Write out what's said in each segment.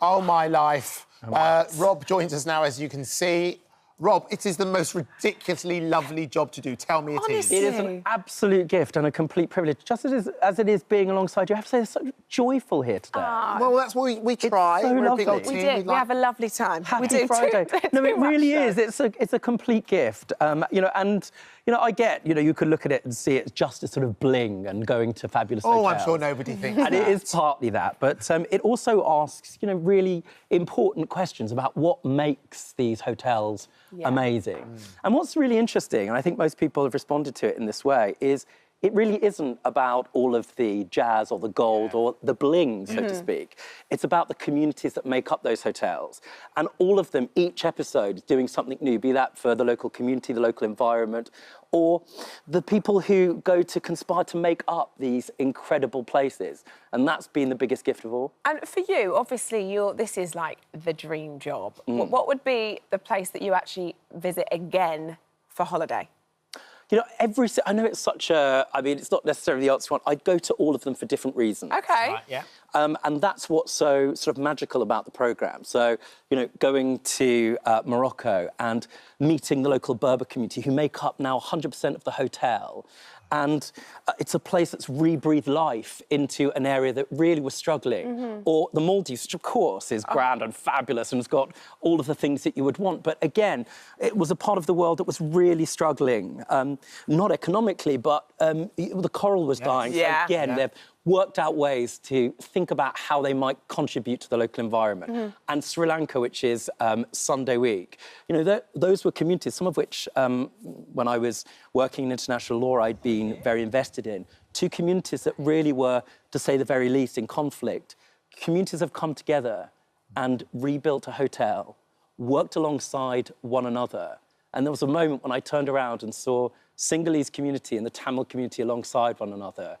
Oh, my life. Rob joins us now, as you can see. Rob, it is the most ridiculously lovely job to do. Tell me it is. It is an absolute gift and a complete privilege, just as it is being alongside you. I have to say, it's so joyful here today. Well, that's what we try. So We're a big lovely. old team. We did. We have a lovely time. Happy we do Friday. No, it really is. Show. It's a complete gift. I get, you could look at it and see it just as sort of bling and going to fabulous hotels. Oh, I'm sure nobody thinks that. And it is partly that, but it also asks, really important questions about what makes these hotels amazing. And what's really interesting, and I think most people have responded to it in this way, is it really isn't about all of the jazz or the gold or the bling, so to speak. It's about the communities that make up those hotels. And all of them, each episode, is doing something new, be that for the local community, the local environment, or the people who go to conspire to make up these incredible places. And that's been the biggest gift of all. And for you, obviously, this is like the dream job. What would be the place that you actually visit again for holiday? I know it's such a... I mean, it's not necessarily the answer one. I'd go to all of them for different reasons. OK. Right, yeah. And that's what's so sort of magical about the programme. So, going to Morocco and meeting the local Berber community who make up now 100% of the hotel. And it's a place that's rebreathed life into an area that really was struggling. Or the Maldives, which, of course, is grand and fabulous and has got all of the things that you would want. But, again, it was a part of the world that was really struggling. Not economically, but the coral was dying. So, again, they've worked out ways to think about how they might contribute to the local environment. And Sri Lanka, which is Sunday Week, those were communities, some of which, when I was working in international law, I'd been very invested in. Two communities that really were, to say the very least, in conflict. Communities have come together and rebuilt a hotel, worked alongside one another. And there was a moment when I turned around and saw Sinhalese community and the Tamil community alongside one another,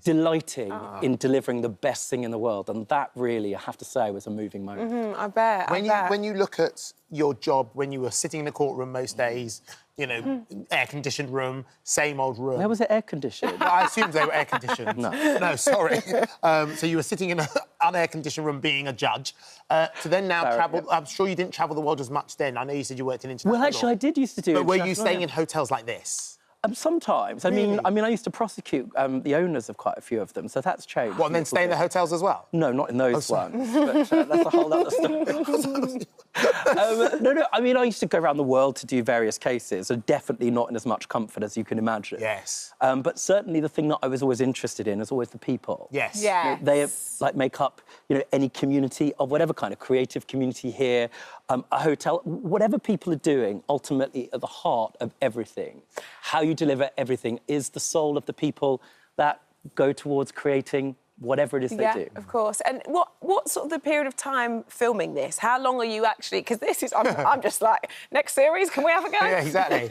delighting in delivering the best thing in the world. And that really, I have to say, was a moving moment. I bet. When you look at your job, when you were sitting in the courtroom most days, air-conditioned room, same old room. Where was it air-conditioned? Well, I assumed they were air-conditioned. No, sorry. So you were sitting in an un-air-conditioned room being a judge. To then now travel... I'm sure you didn't travel the world as much then. I know you said you worked in international Well, actually, law. I did used to do... But were you staying in hotels like this? Sometimes. Really? I mean, I used to prosecute the owners of quite a few of them, so that's changed. What, and then stay in the hotels as well? No, not in those ones. But, that's a whole other story. No, I mean, I used to go around the world to do various cases, so definitely not in as much comfort as you can imagine. Yes. But certainly the thing that I was always interested in is always the people. Yes. Yeah. They make up, any community of whatever kind of creative community here, a hotel, whatever people are doing, ultimately at the heart of everything. How you deliver everything is the soul of the people that go towards creating whatever it is they do. Yeah, of course. And what sort of the period of time filming this? How long are you actually... Because this is... I'm just like, next series, can we have a go? Yeah, exactly.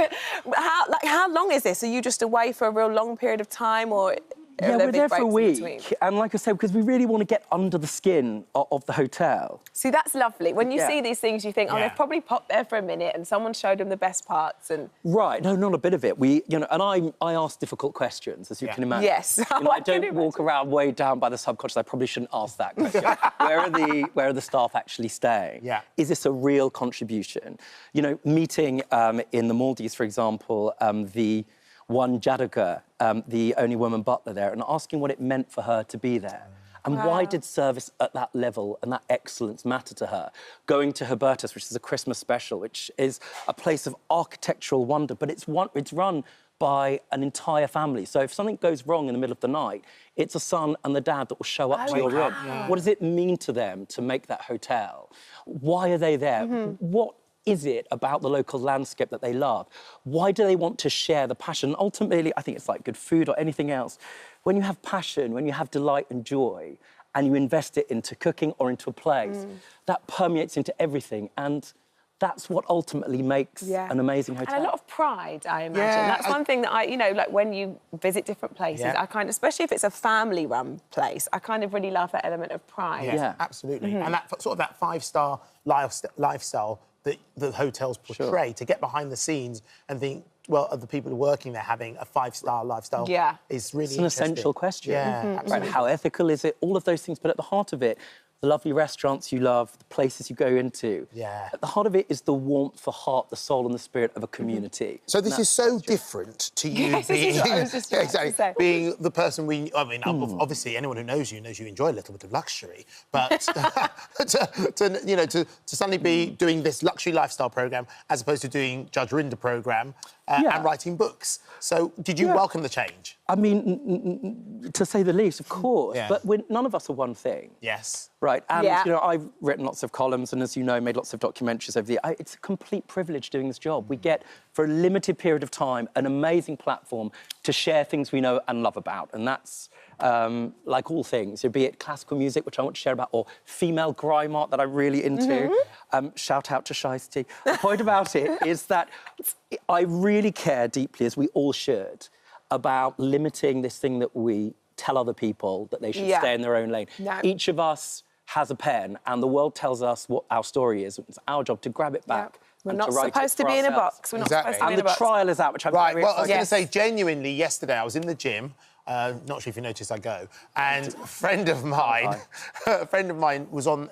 How long is this? Are you just away for a real long period of time, or... Yeah, we're there for a week. And like I said, because we really want to get under the skin of the hotel. See, that's lovely. When you see these things, you think, they've probably popped there for a minute and someone showed them the best parts and... Right. No, not a bit of it. And I ask difficult questions, as you can imagine. Yes. I don't walk around way down by the subconscious. I probably shouldn't ask that question. Where are the staff actually staying? Yeah. Is this a real contribution? Meeting in the Maldives, for example, the one Jadaga, the only woman butler there, and asking what it meant for her to be there. And why did service at that level and that excellence matter to her? Going to Hubertus, which is a Christmas special, which is a place of architectural wonder, but it's run by an entire family. So if something goes wrong in the middle of the night, it's a son and the dad that will show up to your room. Yeah. What does it mean to them to make that hotel? Why are they there? What is it about the local landscape that they love? Why do they want to share the passion? Ultimately, I think it's like good food or anything else. When you have passion, when you have delight and joy, and you invest it into cooking or into a place, that permeates into everything. And that's what ultimately makes an amazing hotel. And a lot of pride, I imagine. Yeah, That's one thing that like when you visit different places, I especially if it's a family-run place, I kind of really love that element of pride. Yeah, absolutely. And that sort of that five-star lifestyle that the hotels portray, to get behind the scenes and think, well, of the people working there having a five-star lifestyle is really It's an essential question. Yeah, absolutely. Right, how ethical is it? All of those things, but at the heart of it, the lovely restaurants you love, the places you go into. Yeah. At the heart of it is the warmth, the heart, the soul and the spirit of a community. So this is so different to you Yes, this being, is what I was just about to say. being the person obviously anyone who knows you enjoy a little bit of luxury, but to suddenly be doing this luxury lifestyle programme as opposed to doing Judge Rinder programme and writing books. So did you welcome the change? I mean, to say the least, of course. Yeah. But none of us are one thing. Yes. Right, and Yeah. you know, I've written lots of columns and, as you know, made lots of documentaries over the years. It's a complete privilege doing this job. We get, for a limited period of time, an amazing platform to share things we know and love about. And that's, like all things, be it classical music, which I want to share about, or female grime art that I'm really into. Shout out to Shiesty. The point about it is that I really care deeply, as we all should, about limiting this thing that we tell other people that they should stay in their own lane. No. Each of us has a pen, and the world tells us what our story is. It's our job to grab it back. We're and not to write supposed it to for be in a ourselves. box. We're not Exactly. supposed to be And in the a box. trial is out, which I'm Right, very well, I was excited. going to say, genuinely, yesterday I was in the gym, not sure if you noticed I go, and a friend of mine was on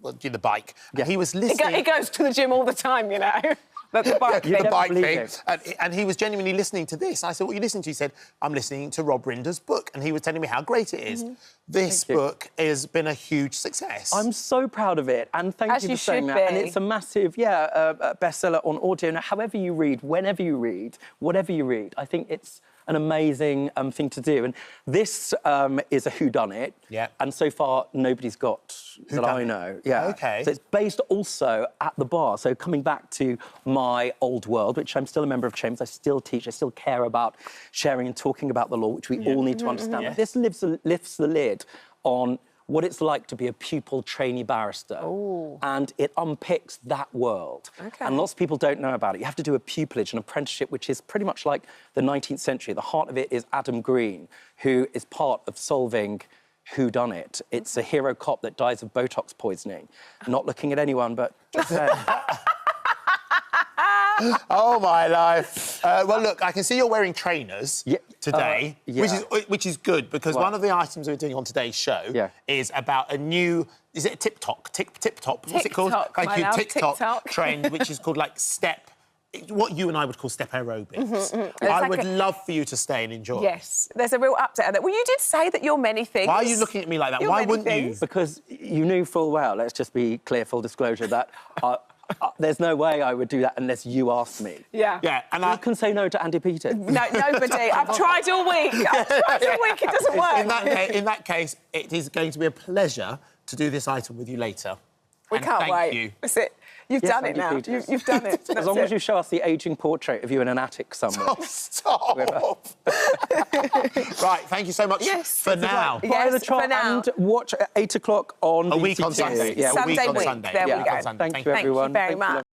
the bike, and he was listening... He goes to the gym all the time, you know. The bike the thing. bike believe thing. it. And he was genuinely listening to this. I said, what are you listening to? He said, I'm listening to Rob Rinder's book. And he was telling me how great it is. This book has been a huge success. I'm so proud of it, and thank As you you for saying should that. And be. it's a massive, bestseller on audio. Now, however you read, whenever you read, whatever you read, I think it's an amazing thing to do. And this is a whodunit. Yeah. And so far, nobody's got that I Whodunit. know. Yeah. OK. So it's based also at the bar. So coming back to my old world, which I'm still a member of Chambers, I still teach, I still care about sharing and talking about the law, which we all need to understand. But this lifts the lid on what it's like to be a pupil trainee barrister. Ooh. And it unpicks that world. Okay. And lots of people don't know about it. You have to do a pupillage, an apprenticeship, which is pretty much like the 19th century. The heart of it is Adam Green, who is part of solving whodunit. It's a hero cop that dies of Botox poisoning. Not looking at anyone, but just saying. Oh, my life. Well, look, I can see you're wearing trainers today, which is good, because one of the items we're doing on today's show is about a new... Is it a tip-top? What's it called? TikTok, Thank you, my love, TikTok trend, which is called, like, step... What you and I would call step aerobics. I would love for you to stay and enjoy. Yes, there's a real upset at that. Well, you did say that you're many things. Why are you looking at me like that? You're Why many wouldn't things. you? Because you knew full well, let's just be clear, full disclosure, that there's no way I would do that unless you asked me. Yeah. Yeah, and You can say no to Andy Peters. No, nobody. I've tried all week. I've tried all week. It doesn't work. In that case, it is going to be a pleasure to do this item with you later. We And can't thank wait. you. That's it. You've done it Andy now. Peters. You've done it. As long as you show us the ageing portrait of you in an attic somewhere. Oh, stop! Right, thank you so much for now. Buy the Yes, for chart now. and watch at 8 o'clock on A week on BT2. Sunday. Yeah, a week Sunday on week. Sunday. There we A week go. on Sunday. Thank you, everyone. Thank you very much.